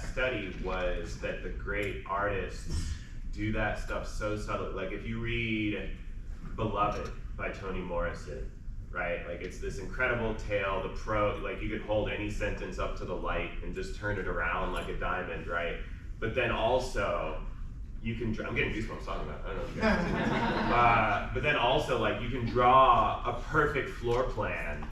that study was that the great artists do that stuff so subtly. Like if you read Beloved by Toni Morrison, right? Like it's this incredible tale, like you could hold any sentence up to the light and just turn it around like a diamond, right? But then also, you can, I'm getting goosebumps talking about it, I don't know if you guys but then also, like, you can draw a perfect floor plan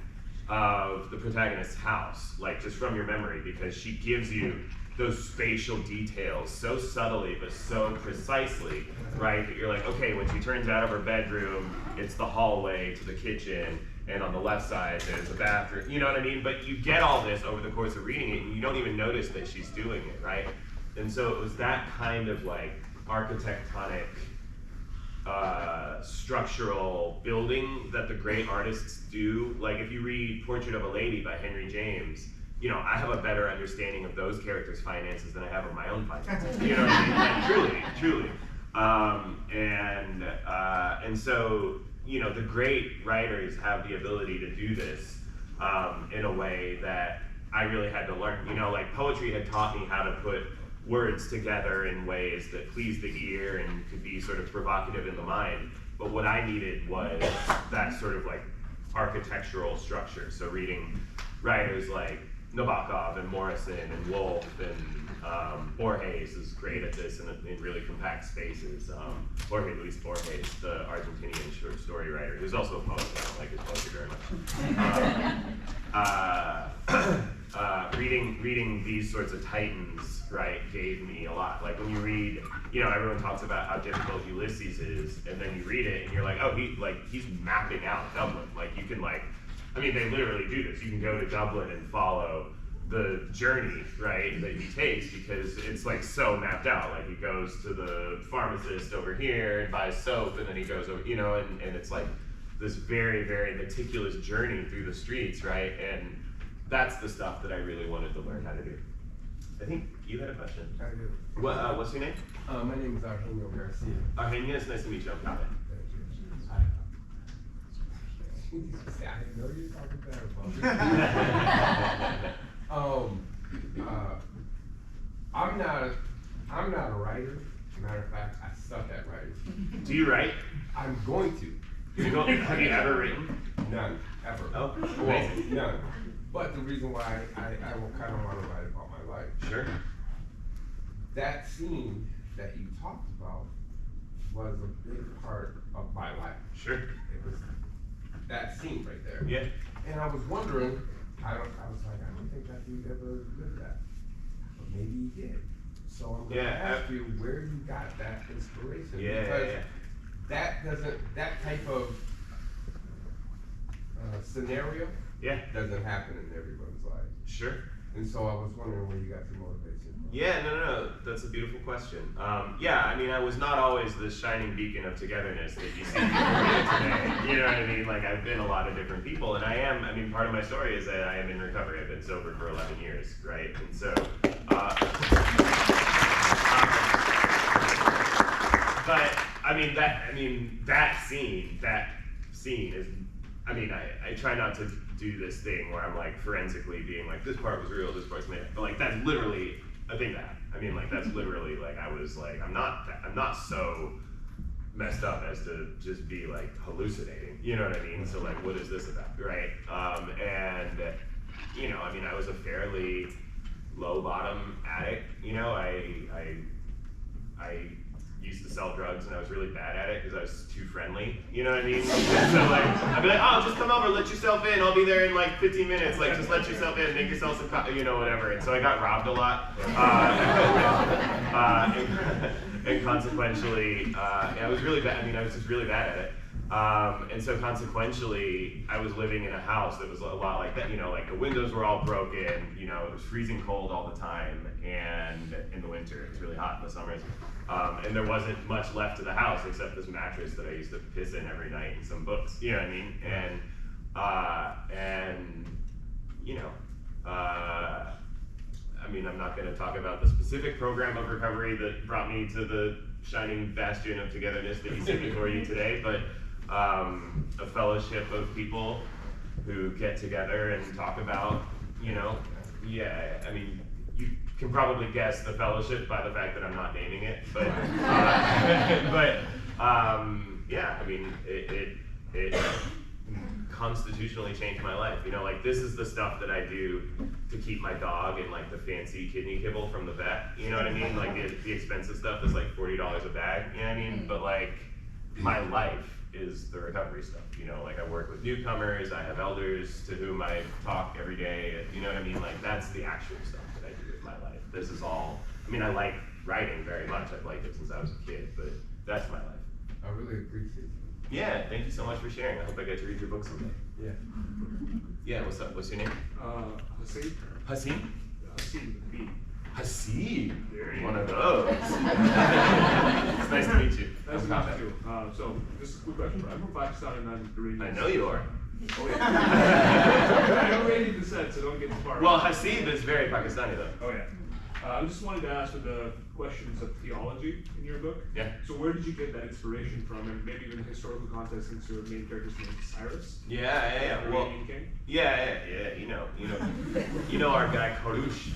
of the protagonist's house, like just from your memory, because she gives you those spatial details so subtly but so precisely, right, that you're like, okay, when she turns out of her bedroom, it's the hallway to the kitchen, and on the left side there's a bathroom, you know what I mean? But you get all this over the course of reading it, and you don't even notice that she's doing it, right? And so it was that kind of like architectonic, structural building that the great artists do. Like if you read Portrait of a Lady by Henry James, you know, I have a better understanding of those characters' finances than I have of my own finances. You know what I mean? Like, truly. And so, you know, the great writers have the ability to do this in a way that I really had to learn. You know, like poetry had taught me how to put words together in ways that pleased the ear and could be sort of provocative in the mind. But what I needed was that sort of like architectural structure. So reading writers like Nabokov and Morrison and Woolf and Borges is great at this in really compact spaces. Jorge Luis Borges, the Argentinian short story writer, who's also a poet, I don't like his poetry very much. Reading these sorts of titans, right, gave me a lot. Like when you read, you know, everyone talks about how difficult Ulysses is, and then you read it and you're like, oh, he's mapping out Dublin. Like you can like, I mean, they literally do this. You can go to Dublin and follow the journey, right, that he takes, because it's like so mapped out. Like he goes to the pharmacist over here and buys soap, and then he goes over, you know, and it's like this very, very meticulous journey through the streets, right? And that's the stuff that I really wanted to learn how to do. I think you had a question. I do. What's your name? My name is Argenio Garcia. Argenio, it's nice to meet you. I'm Kaveh. I know you're talking bad about I'm not a writer. Matter of fact, I suck at writing. Do you write? I'm going to. Have you ever written? None, ever. Oh, amazing. Well, none. But the reason why I will kind of want to write about my life. Sure. That scene that you talked about was a big part of my life. Sure. It was that scene right there. Yeah. And I was wondering, I was like, I don't think that dude ever did that. But maybe he did. So I'm gonna ask you where you got that inspiration. Because that type of scenario doesn't happen in everyone's life. Sure. And so I was wondering where you got your motivation from. Yeah, no, that's a beautiful question. Yeah, I mean, I was not always the shining beacon of togetherness that you see people today. You know what I mean? Like, I've been a lot of different people, and I mean, part of my story is that I am in recovery. I've been sober for 11 years, right? And so, but, I mean, that scene is, I mean, I try not to do this thing where I'm like forensically being like, this part was real, this part's made, but like that's literally a thing that happened. I mean, like that's literally like I was like, I'm not so messed up as to just be like hallucinating. You know what I mean? So like, what is this about, right? And you know, I mean, I was a fairly low bottom addict. You know, I used to sell drugs and I was really bad at it because I was too friendly, you know what I mean? So like, I'd be like, oh, just come over, let yourself in, I'll be there in like 15 minutes, like just let yourself in, make yourself some coffee, you know, whatever. And so I got robbed a lot. And consequentially, I was really bad, I mean, I was just really bad at it. And so consequentially, I was living in a house that was a lot like that, you know, like the windows were all broken, you know, it was freezing cold all the time, and in the winter, it was really hot in the summers. And there wasn't much left of the house except this mattress that I used to piss in every night and some books, you know what I mean? And you know, I mean, I'm not gonna talk about the specific program of recovery that brought me to the shining bastion of togetherness that you see before you today, but a fellowship of people who get together and talk about, you know, I mean, can probably guess the fellowship by the fact that I'm not naming it, but yeah, I mean, it constitutionally changed my life. You know, like this is the stuff that I do to keep my dog in like the fancy kidney kibble from the vet. You know what I mean? Like the expensive stuff that's like $40 a bag. You know what I mean? But like my life is the recovery stuff. You know, like I work with newcomers. I have elders to whom I talk every day. You know what I mean? Like that's the actual stuff that I do with my life. This is all. I mean, I like writing very much. I've liked it since I was a kid. But that's my life. I really appreciate it. Yeah, thank you so much for sharing. I hope I get to read your book someday. Yeah. Yeah, what's up? What's your name? Hasib. Hasim? Hasib, B. Hasim. One of those. It's nice to meet you. Nice to meet you. So, just a quick question. I'm from Pakistan and I'm Iranian. I know you are. Oh, yeah. I'm Iranian descent, so don't get too far. Well, Hasib is very Pakistani, though. Oh, yeah. I just wanted to ask for the questions of theology in your book. Yeah. So where did you get that inspiration from, and maybe even historical context, since your main character's name is Cyrus? Yeah. Well, Iranian king. yeah. You know our guy Karush.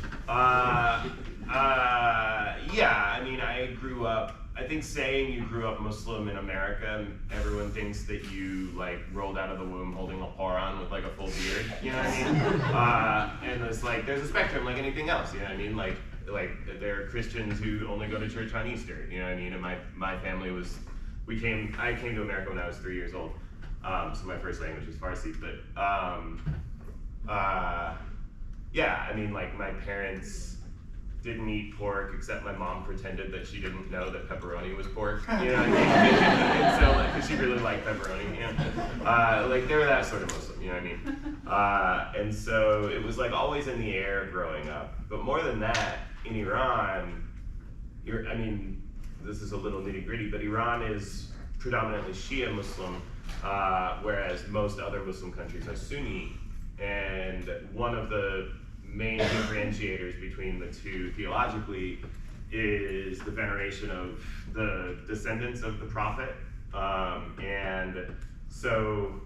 Yeah. I mean, I grew up. I think saying you grew up Muslim in America, everyone thinks that you like rolled out of the womb holding a Quran with like a full beard. You know what I mean? And it's like there's a spectrum like anything else. You know what I mean? Like there are Christians who only go to church on Easter. You know what I mean? And my family was, I came to America when I was 3 years old. So my first language was Farsi. But yeah, I mean, like my parents didn't eat pork, except my mom pretended that she didn't know that pepperoni was pork. You know what I mean? And so, like, cause she really liked pepperoni. You know? Like they were that sort of Muslim. You know what I mean? And so it was like always in the air growing up. But more than that, in Iran, I mean, this is a little nitty gritty, but Iran is predominantly Shia Muslim, whereas most other Muslim countries are Sunni. And one of the main differentiators between the two theologically is the veneration of the descendants of the prophet. And so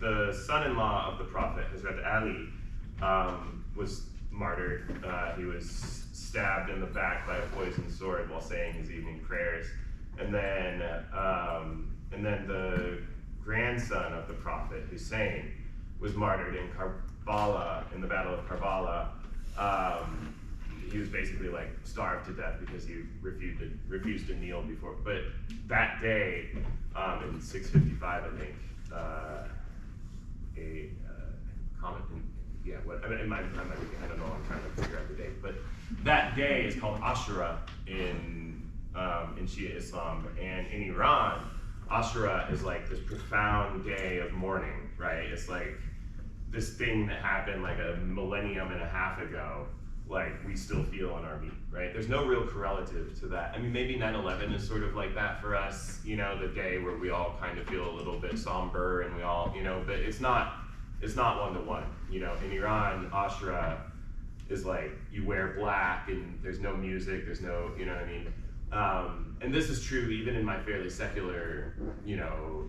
the son-in-law of the prophet, Hazrat Ali, was martyred. He was stabbed in the back by a poisoned sword while saying his evening prayers. And then the grandson of the prophet, Hussein, was martyred in Karbala, in the Battle of Karbala. He was basically like starved to death because he refused to kneel before. But that day, in 655, I think, a comment, yeah, what, I mean, I don't know, I'm trying to figure out the date, but that day is called Ashura in Shia Islam, and in Iran, Ashura is like this profound day of mourning, right? It's like this thing that happened like a millennium and a half ago, like we still feel on our meat, right? There's no real correlative to that. I mean, maybe 9/11 is sort of like that for us, you know, the day where we all kind of feel a little bit somber and we all, you know, but it's not one-to-one, you know. In Iran, Ashura is like you wear black and there's no music, there's no, you know what I mean? And this is true even in my fairly secular, you know,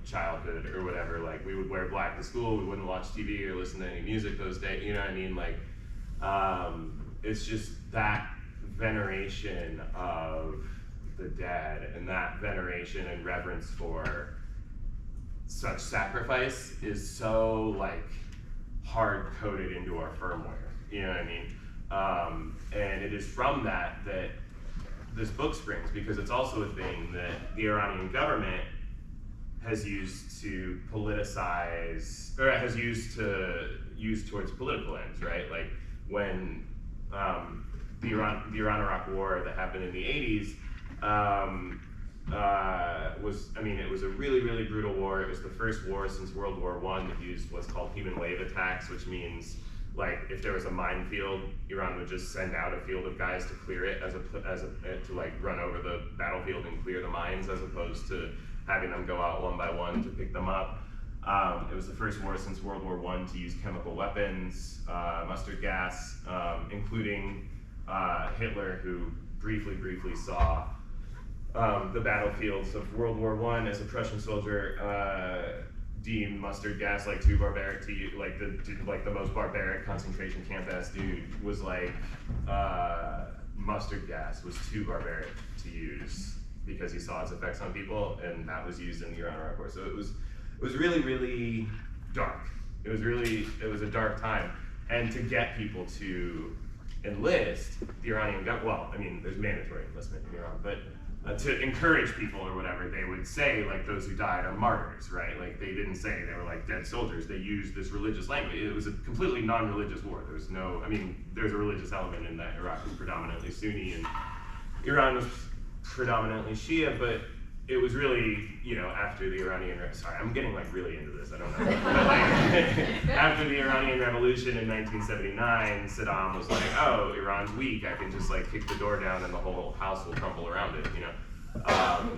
childhood or whatever. Like we would wear black to school, we wouldn't watch TV or listen to any music those days, you know what I mean? Like, it's just that veneration of the dead and that veneration and reverence for such sacrifice is so like hard-coded into our firmware, you know what I mean? And it is from that this book springs, because it's also a thing that the Iranian government has used to politicize, or has used to use towards political ends, right? Like when the Iran-Iraq War that happened in the 80s it was a really, really brutal war. It was the first war since World War I that used what's called human wave attacks, which means like if there was a minefield, Iran would just send out a field of guys to clear it to like run over the battlefield and clear the mines, as opposed to having them go out one by one to pick them up. It was the first war since World War I to use chemical weapons, mustard gas, including Hitler, who briefly saw the battlefields of World War I as a Prussian soldier deemed mustard gas like too barbaric to use, like the most barbaric concentration camp ass dude was like, mustard gas was too barbaric to use because he saw its effects on people, and that was used in the Iran-Iraq War. So it was really, really dark. It was a dark time. And to get people to enlist, the Iranian government, well, I mean, there's mandatory enlistment in Iran, but to encourage people or whatever, they would say, like, those who died are martyrs, right? Like, they didn't say they were like dead soldiers. They used this religious language. It was a completely non-religious war. There was no, I mean, there's a religious element in that. Iraq was predominantly Sunni and Iran was predominantly Shia, but it was really, you know, after the Iranian, sorry, I'm getting like really into this, I don't know. But like, after the Iranian Revolution in 1979, Saddam was like, oh, Iran's weak, I can just like kick the door down and the whole house will crumble around it, you know?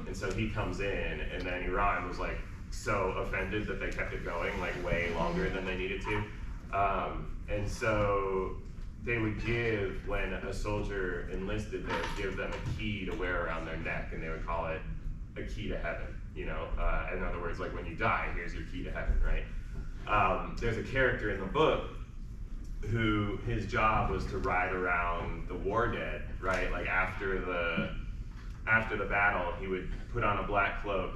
And so he comes in, and then Iran was like so offended that they kept it going like way longer than they needed to. And so they would give, when a soldier enlisted, they would give them a key to wear around their neck, and they would call it a key to heaven, you know? In other words, like when you die, here's your key to heaven, right? There's a character in the book who his job was to ride around the war dead, right? Like after the battle, he would put on a black cloak,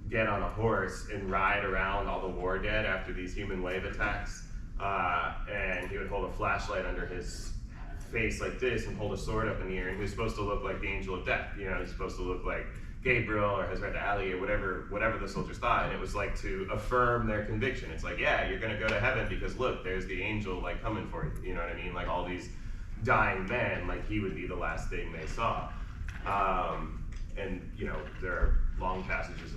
get on a horse, and ride around all the war dead after these human wave attacks. And he would hold a flashlight under his face like this and hold a sword up in the air, and he was supposed to look like the angel of death, you know? He's supposed to look like Gabriel or Hazrat Ali or whatever the soldiers thought, and it was like to affirm their conviction. It's like, yeah, you're gonna go to heaven because look, there's the angel like coming for you, you know what I mean? Like all these dying men, like he would be the last thing they saw. And you know, there are long passages of the